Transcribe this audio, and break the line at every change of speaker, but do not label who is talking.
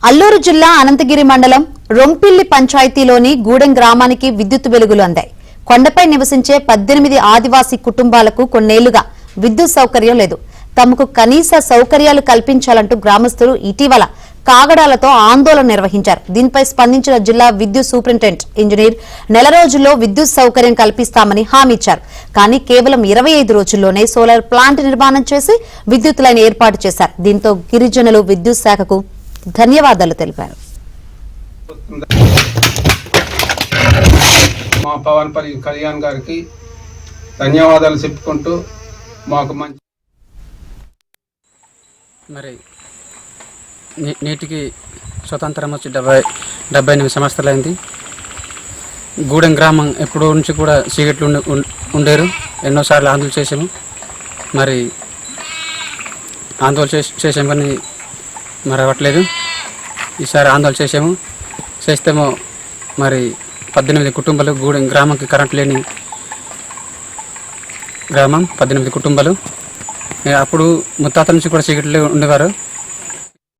అల్లూరు జిల్లా అనంతగిరి మండలం రొంపిల్లి పంచాయతీలోని గూడెం గ్రామానికి విద్యుత్ వెలుగులు అందాయి. కొండపై నివసించే 18 ఆదివాసీ కుటుంబాలకు కొన్నేళ్లుగా విద్యుత్ సౌకర్యం లేదు. తమకు కనీస సౌకర్యాలు కల్పించాలంటూ గ్రామస్తులు ఇటీవల కాగడాలతో ఆందోళన నిర్వహించారు. దీనిపై స్పందించిన జిల్లా విద్యుత్ సూపరింటెండెంట్ ఇంజనీర్ నెల రోజుల్లో విద్యుత్ సౌకర్యం కల్పిస్తామని హామీ ఇచ్చారు. కానీ కేవలం 25 రోజుల్లోనే సోలార్ ప్లాంట్ నిర్మాణం చేసి విద్యుత్ లైన్ ఏర్పాటు చేశారు. దీంతో గిరిజనులు విద్యుత్ శాఖకు ధన్యవాదాలు తెలిపారు.
మా పవన్పల్లి కళ్యాణ్ గారికి ధన్యవాదాలు చెప్పుకుంటూ మాకు మంచి
మరి నేటికి స్వతంత్రం వచ్చి 78 సంవత్సరాలైంది. గూడెం గ్రామం ఎప్పుడో నుంచి కూడా చీకట్లు ఉండేరు. ఎన్నోసార్లు ఆందోళన చేసాము. మరి ఆందోళన చేసాము కానీ మరి అవ్వట్లేదు. ఈసారి ఆందోళన చేస్తేమో మరి 18 కుటుంబాలు గూడెం గ్రామంకి కరెంట్ లేని గ్రామం 18 కుటుంబాలు. అప్పుడు ముత్తాతల నుంచి కూడా చీకట్లు ఉండేవారు.